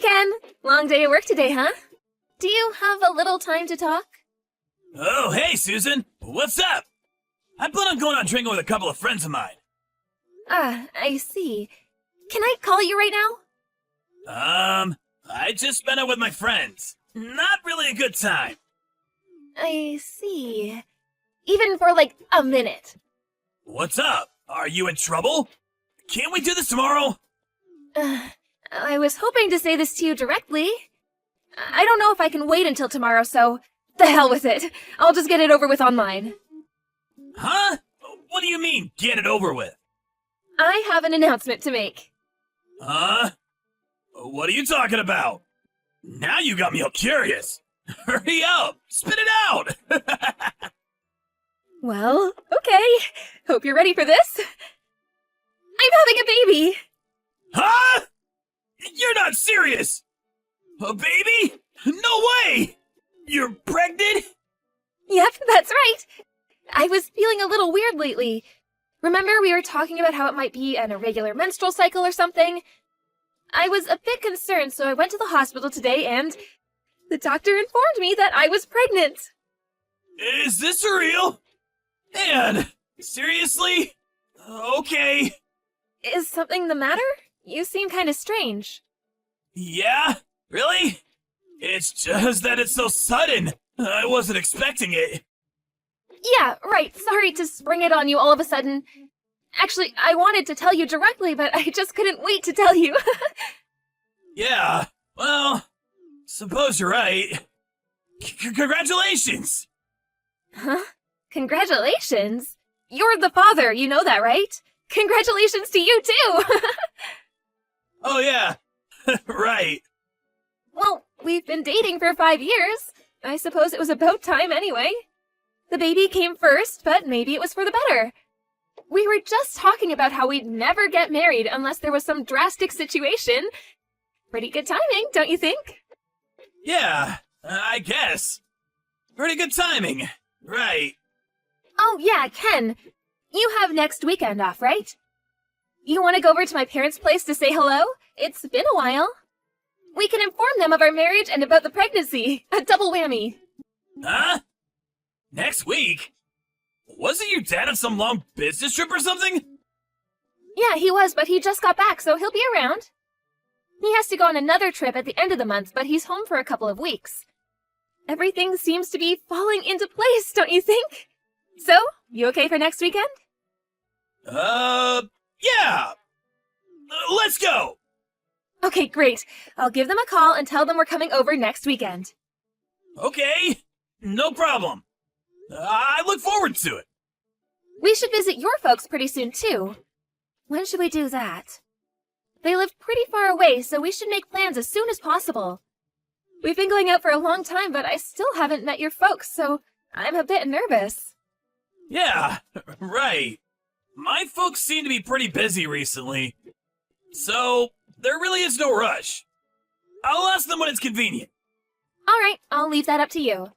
Ken! Long day at work today, huh? Do you have a little time to talk? Oh, hey, Susan. What's up? I plan on going out drinking with a couple of friends of mine. I see. Can I call you right now? I just spent it with my friends. Not really a good time. I see. Even for like a minute. What's up? Are you in trouble? Can't we do this tomorrow? I was hoping to say this to you directly. I don't know if I can wait until tomorrow, so the hell with it. I'll just get it over with online. Huh? What do you mean, get it over with? I have an announcement to make. Huh? What are you talking about? Now you got me all curious. Hurry up! Spit it out! Well, okay. Hope you're ready for this. I'm having a baby! Huh? You're not serious! A baby? No way! You're pregnant? Yep, that's right. I was feeling a little weird lately. Remember we were talking about how it might be an irregular menstrual cycle or something? I was a bit concerned, so I went to the hospital today and the doctor informed me that I was pregnant. Is this real? Man, seriously? Okay. Is something the matter? You seem kind of strange. Yeah? Really? It's just that it's so sudden. I wasn't expecting it. Yeah, right. Sorry to spring it on you all of a sudden. Actually, I wanted to tell you directly, but I just couldn't wait to tell you. Yeah, well, suppose you're right. Congratulations! Huh? Congratulations? You're the father, you know that, right? Congratulations to you, too! Oh yeah, right. Well, we've been dating for 5 years. I suppose it was about time anyway. The baby came first, but maybe it was for the better. We were just talking about how we'd never get married unless there was some drastic situation. Pretty good timing, don't you think? Yeah, I guess. Pretty good timing, right. Oh yeah, Ken. You have next weekend off, right? You want to go over to my parents' place to say hello? It's been a while. We can inform them of our marriage and about the pregnancy. A double whammy. Huh? Next week? Wasn't your dad on some long business trip or something? Yeah, he was, but he just got back, so he'll be around. He has to go on another trip at the end of the month, but he's home for a couple of weeks. Everything seems to be falling into place, don't you think? So, you okay for next weekend? Yeah! Let's go! Okay, great. I'll give them a call and tell them we're coming over next weekend. Okay, no problem. I look forward to it. We should visit your folks pretty soon, too. When should we do that? They live pretty far away, so we should make plans as soon as possible. We've been going out for a long time, but I still haven't met your folks, so I'm a bit nervous. Yeah, right. My folks seem to be pretty busy recently, so there really is no rush. I'll ask them when it's convenient. All right, I'll leave that up to you.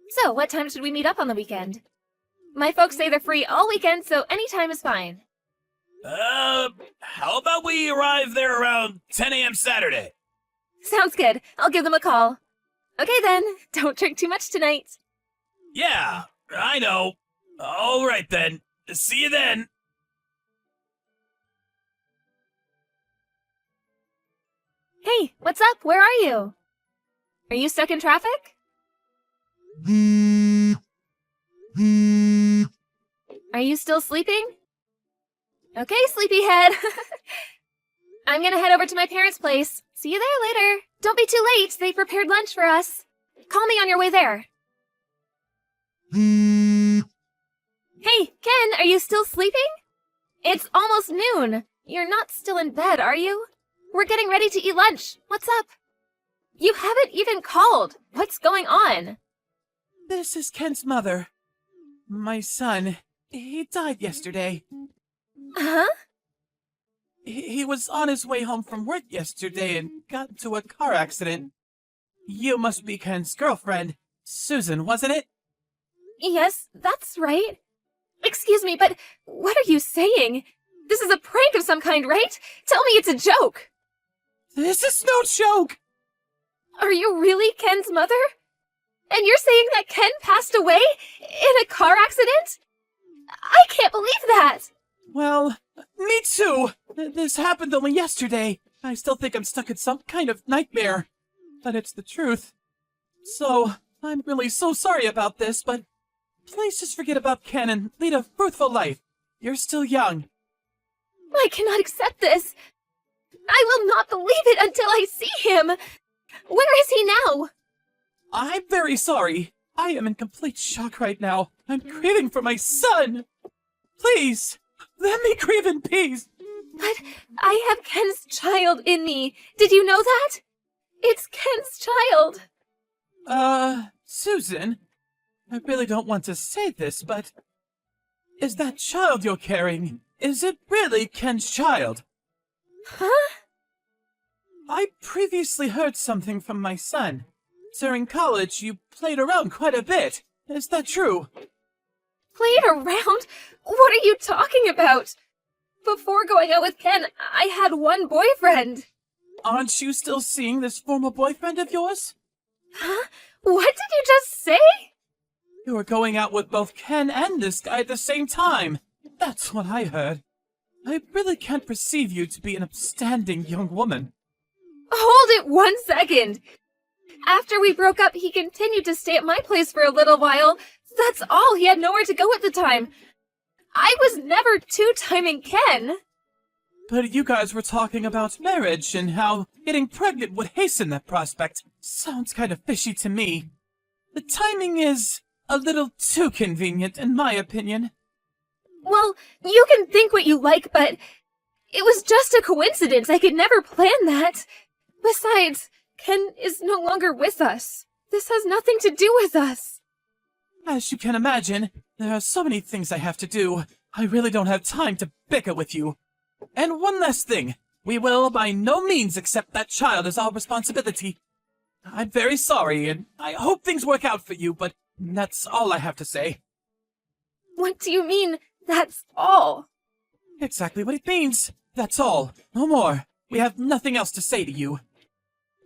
So, what time should we meet up on the weekend? My folks say they're free all weekend, so any time is fine. How about we arrive there around 10 a.m. Saturday? Sounds good. I'll give them a call. Okay then, don't drink too much tonight. Yeah, I know. All right then. See you then. Hey, what's up? Where are you? Are you stuck in traffic? Are you still sleeping? Okay, sleepyhead. I'm gonna head over to my parents' place. See you there later. Don't be too late. They prepared lunch for us. Call me on your way there. Hey, Ken, are you still sleeping? It's almost noon. You're not still in bed, are you? We're getting ready to eat lunch. What's up? You haven't even called. What's going on? This is Ken's mother. My son. He died yesterday. Huh? He was on his way home from work yesterday and got into a car accident. You must be Ken's girlfriend, Susan, wasn't it? Yes, that's right. Excuse me, but what are you saying? This is a prank of some kind, right? Tell me it's a joke. This is no joke! Are you really Ken's mother? And you're saying that Ken passed away in a car accident? I can't believe that! Well, me too. This happened only yesterday. I still think I'm stuck in some kind of nightmare. But it's the truth. So, I'm really so sorry about this, but please just forget about Ken and lead a fruitful life. You're still young. I cannot accept this. I will not believe it until I see him. Where is he now? I'm very sorry. I am in complete shock right now. I'm craving for my son. Please, let me grieve in peace. But I have Ken's child in me. Did you know that? It's Ken's child. Susan, I really don't want to say this, but is that child you're carrying, is it really Ken's child? Huh? I previously heard something from my son. During college, you played around quite a bit. Is that true? Played around? What are you talking about? Before going out with Ken, I had one boyfriend. Aren't you still seeing this former boyfriend of yours? Huh? What did you just say? You were going out with both Ken and this guy at the same time. That's what I heard. I really can't perceive you to be an upstanding young woman. Hold it 1 second. After we broke up, he continued to stay at my place for a little while. That's all. He had nowhere to go at the time. I was never two-timing Ken. But you guys were talking about marriage and how getting pregnant would hasten that prospect. Sounds kind of fishy to me. The timing is a little too convenient, in my opinion. Well, you can think what you like, but it was just a coincidence. I could never plan that. Besides, Ken is no longer with us. This has nothing to do with us. As you can imagine, there are so many things I have to do. I really don't have time to bicker with you. And one last thing. We will by no means accept that child as our responsibility. I'm very sorry, and I hope things work out for you, but that's all I have to say. What do you mean, that's all? Exactly what it means. That's all. No more. We have nothing else to say to you.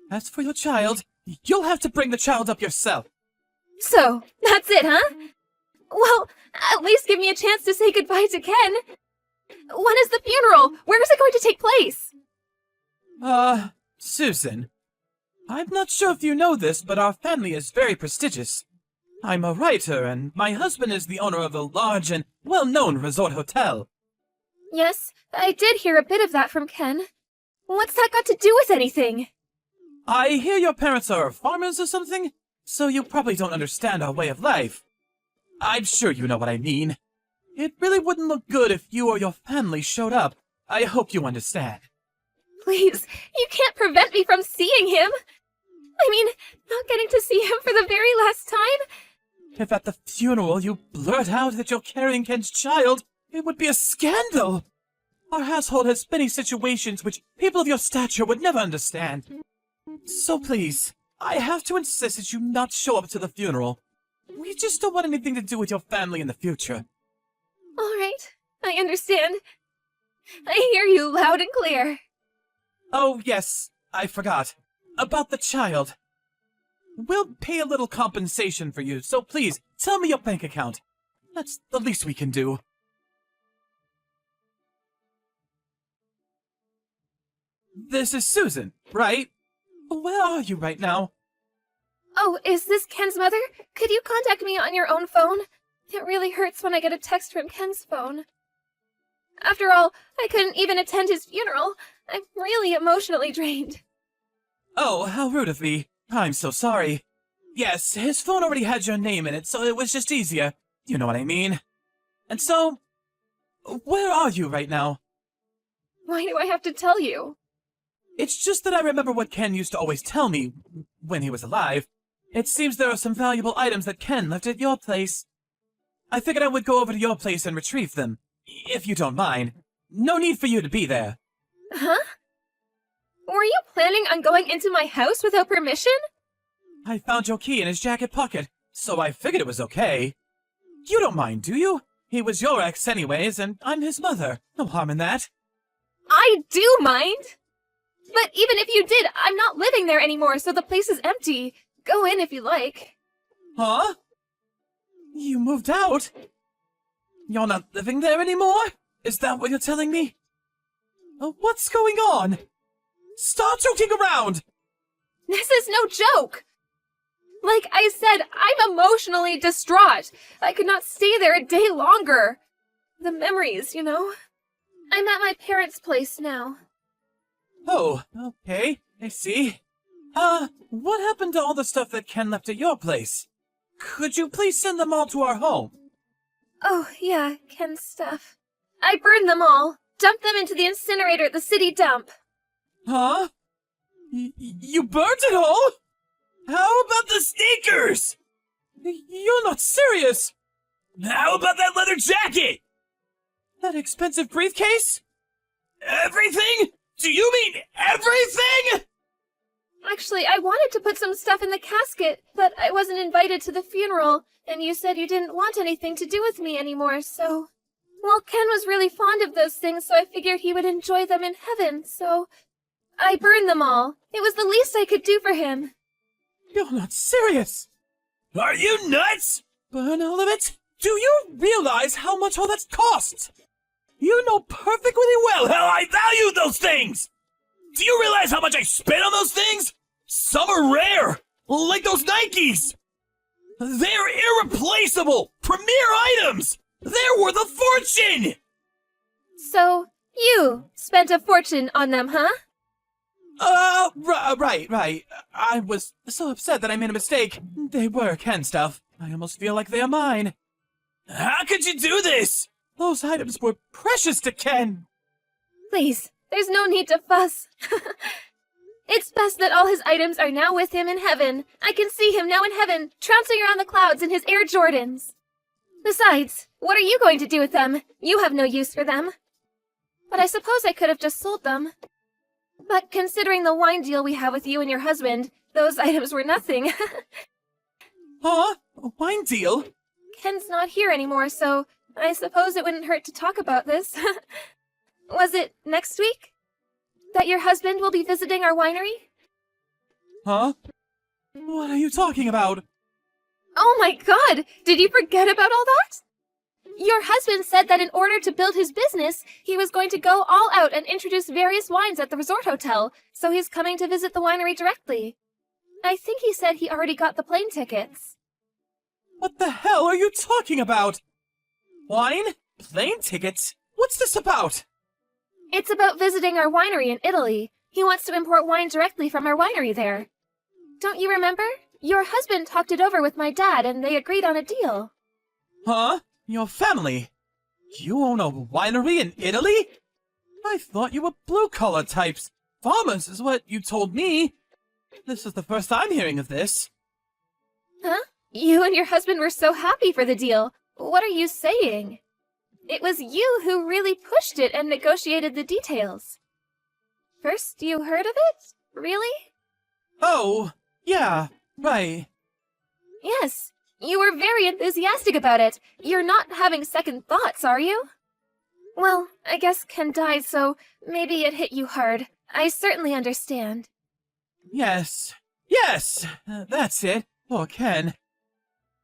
As for your child, you'll have to bring the child up yourself. So, that's it, huh? Well, at least give me a chance to say goodbye to Ken. When is the funeral? Where is it going to take place? Susan. I'm not sure if you know this, but our family is very prestigious. I'm a writer, and my husband is the owner of a large and well-known resort hotel. Yes, I did hear a bit of that from Ken. What's that got to do with anything? I hear your parents are farmers or something, so you probably don't understand our way of life. I'm sure you know what I mean. It really wouldn't look good if you or your family showed up. I hope you understand. Please, you can't prevent me from seeing him. I mean, not getting to see him for the very last time. If at the funeral you blurt out that you're carrying Ken's child, it would be a scandal. Our household has many situations which people of your stature would never understand. So please, I have to insist that you not show up to the funeral. We just don't want anything to do with your family in the future. All right, I understand. I hear you loud and clear. Oh, yes, I forgot. About the child. We'll pay a little compensation for you, so please, tell me your bank account. That's the least we can do. This is Susan, right? Where are you right now? Oh, is this Ken's mother? Could you contact me on your own phone? It really hurts when I get a text from Ken's phone. After all, I couldn't even attend his funeral. I'm really emotionally drained. Oh, how rude of me. I'm so sorry. Yes, his phone already had your name in it, so it was just easier. You know what I mean. And so, where are you right now? Why do I have to tell you? It's just that I remember what Ken used to always tell me when he was alive. It seems there are some valuable items that Ken left at your place. I figured I would go over to your place and retrieve them, if you don't mind. No need for you to be there. Huh? Were you planning on going into my house without permission? I found your key in his jacket pocket, so I figured it was okay. You don't mind, do you? He was your ex anyways, and I'm his mother. No harm in that. I do mind. But even if you did, I'm not living there anymore, so the place is empty. Go in if you like. Huh? You moved out? You're not living there anymore? Is that what you're telling me? What's going on? Stop joking around! This is no joke! Like I said, I'm emotionally distraught. I could not stay there a day longer. The memories, you know? I'm at my parents' place now. Oh, okay, I see. What happened to all the stuff that Ken left at your place? Could you please send them all to our home? Oh, yeah, Ken's stuff. I burned them all. Dumped them into the incinerator at the city dump. Huh? You burnt it all? How about the sneakers? You're not serious! How about that leather jacket? That expensive briefcase? Everything? Do you mean everything? Actually, I wanted to put some stuff in the casket, but I wasn't invited to the funeral, and you said you didn't want anything to do with me anymore, so... Well, Ken was really fond of those things, so I figured he would enjoy them in heaven, so... I burned them all. It was the least I could do for him. You're not serious! Are you nuts? Burn all of it? Do you realize how much all that costs? You know perfectly well How I value those things! Do you realize how much I spent on those things? Some are rare, like those Nikes. They're irreplaceable, premier items. They're worth a fortune! So, you spent a fortune on them, huh? Right. I was so upset that I made a mistake. They were Ken stuff. I almost feel like they are mine. How could you do this? Those items were precious to Ken. Please, there's no need to fuss. It's best that all his items are now with him in heaven. I can see him now in heaven, trouncing around the clouds in his Air Jordans. Besides, what are you going to do with them? You have no use for them. But I suppose I could have just sold them. But considering the wine deal we have with you and your husband, those items were nothing. Huh? A wine deal? Ken's not here anymore, so I suppose it wouldn't hurt to talk about this. Was it next week? That your husband will be visiting our winery? Huh? What are you talking about? Oh my god! Did you forget about all that? Your husband said that in order to build his business, he was going to go all out and introduce various wines at the resort hotel, so he's coming to visit the winery directly. I think he said he already got the plane tickets. What the hell are you talking about? Wine? Plane tickets? What's this about? It's about visiting our winery in Italy. He wants to import wine directly from our winery there. Don't you remember? Your husband talked it over with my dad and they agreed on a deal. Huh? Your family? You own a winery in Italy? I thought you were blue-collar types. Farmers is what you told me. This is the first I'm hearing of this. Huh? You and your husband were so happy for the deal. What are you saying? It was you who really pushed it and negotiated the details. First you heard of it? Really? Oh, yeah, right. Yes, you were very enthusiastic about it. You're not having second thoughts, are you? Well, I guess Ken died, so maybe it hit you hard. I certainly understand. Yes, that's it. Poor Ken.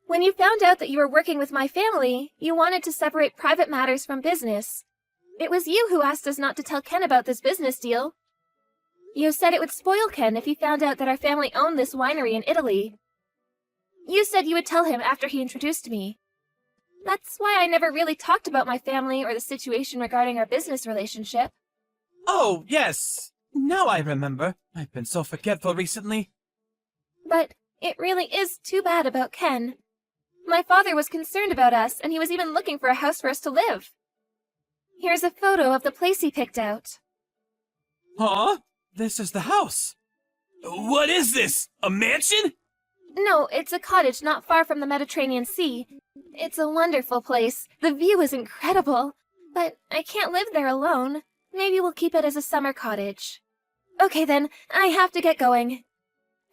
When you found out that you were working with my family, you wanted to separate private matters from business. It was you who asked us not to tell Ken about this business deal. You said it would spoil Ken if he found out that our family owned this winery in Italy. You said you would tell him after he introduced me. That's why I never really talked about my family or the situation regarding our business relationship. Oh, yes. Now I remember. I've been so forgetful recently. But it really is too bad about Ken. My father was concerned about us, and he was even looking for a house for us to live. Here's a photo of the place he picked out. Huh? This is the house. What is this? A mansion? No, it's a cottage not far from the Mediterranean Sea. It's a wonderful place. The view is incredible. But I can't live there alone. Maybe we'll keep it as a summer cottage. Okay then, I have to get going.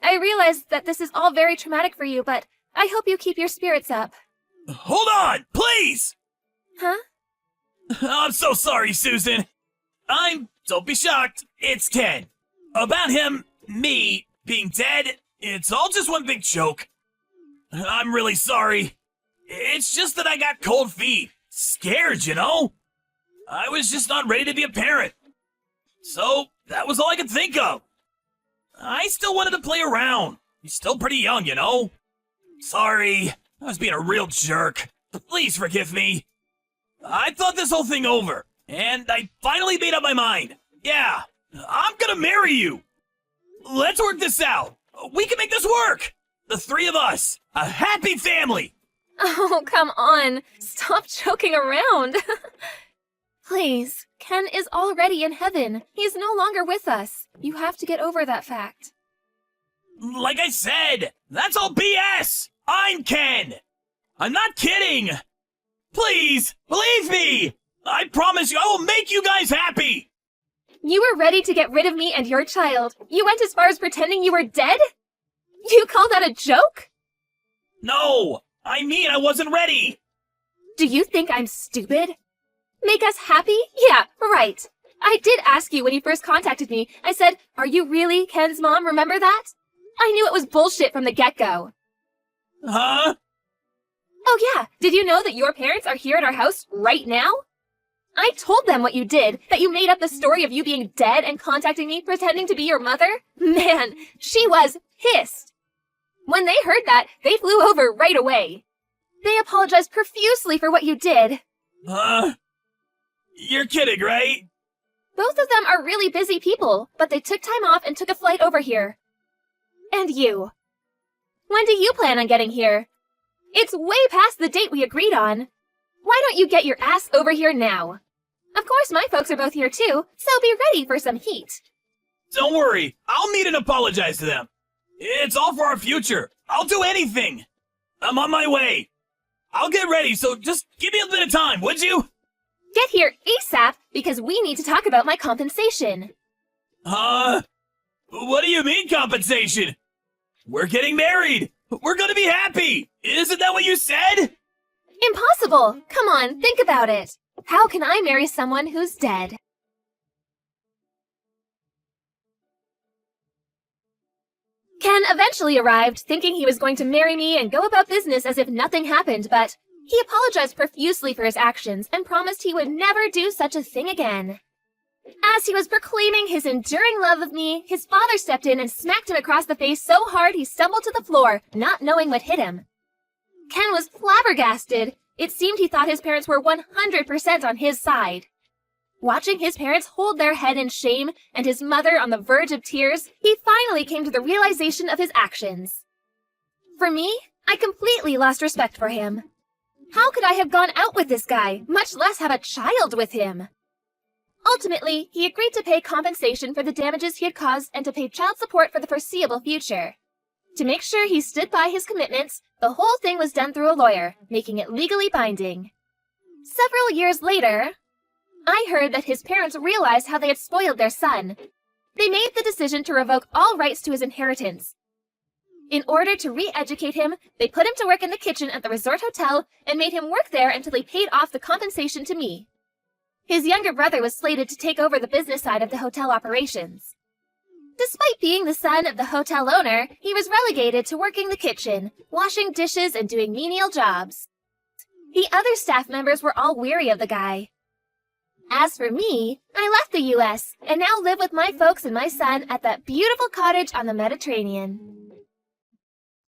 I realize that this is all very traumatic for you, but I hope you keep your spirits up. Hold on, please! Huh? I'm so sorry, Susan. Don't be shocked, it's Ken. About him, me, being dead, it's all just one big joke. I'm really sorry. It's just that I got cold feet. Scared, you know? I was just not ready to be a parent. So, that was all I could think of. I still wanted to play around. He's still pretty young, you know? Sorry, I was being a real jerk. Please forgive me. I thought this whole thing over, and I finally made up my mind. Yeah, I'm gonna marry you. Let's work this out. We can make this work. The three of us, a happy family. Oh, come on. Stop joking around. Please, Ken is already in heaven. He's no longer with us. You have to get over that fact. Like I said, that's all BS. I'm Ken. I'm not kidding. Please, believe me. I promise you, I will make you guys happy. You were ready to get rid of me and your child. You went as far as pretending you were dead? You call that a joke? No, I mean I wasn't ready. Do you think I'm stupid? Make us happy? Yeah, right. I did ask you when you first contacted me. I said, "Are you really Ken's mom? Remember that?" I knew it was bullshit from the get-go. Huh? Oh yeah, did you know that your parents are here at our house right now? I told them what you did, that you made up the story of you being dead and contacting me pretending to be your mother. Man, she was pissed. When they heard that, they flew over right away. They apologized profusely for what you did. Huh? You're kidding, right? Both of them are really busy people, but they took time off and took a flight over here. And you. When do you plan on getting here? It's way past the date we agreed on. Why don't you get your ass over here now? Of course, my folks are both here too, so be ready for some heat. Don't worry, I'll meet and apologize to them. It's all for our future. I'll do anything. I'm on my way. I'll get ready, so just give me a bit of time, would you? Get here ASAP, because we need to talk about my compensation. Huh? What do you mean compensation? We're getting married. We're gonna be happy. Isn't that what you said? Impossible! Come on, think about it. How can I marry someone who's dead? Ken eventually arrived, thinking he was going to marry me and go about business as if nothing happened, but he apologized profusely for his actions and promised he would never do such a thing again. As he was proclaiming his enduring love of me, his father stepped in and smacked him across the face so hard he stumbled to the floor, not knowing what hit him. Ken was flabbergasted. It seemed he thought his parents were 100% on his side. Watching his parents hold their head in shame and his mother on the verge of tears, he finally came to the realization of his actions. For me, I completely lost respect for him. How could I have gone out with this guy, much less have a child with him? Ultimately, he agreed to pay compensation for the damages he had caused and to pay child support for the foreseeable future. To make sure he stood by his commitments, the whole thing was done through a lawyer, making it legally binding. Several years later, I heard that his parents realized how they had spoiled their son. They made the decision to revoke all rights to his inheritance. In order to re-educate him, they put him to work in the kitchen at the resort hotel and made him work there until he paid off the compensation to me. His younger brother was slated to take over the business side of the hotel operations. Despite being the son of the hotel owner, he was relegated to working the kitchen, washing dishes and doing menial jobs. The other staff members were all weary of the guy. As for me, I left the U.S. and now live with my folks and my son at that beautiful cottage on the Mediterranean.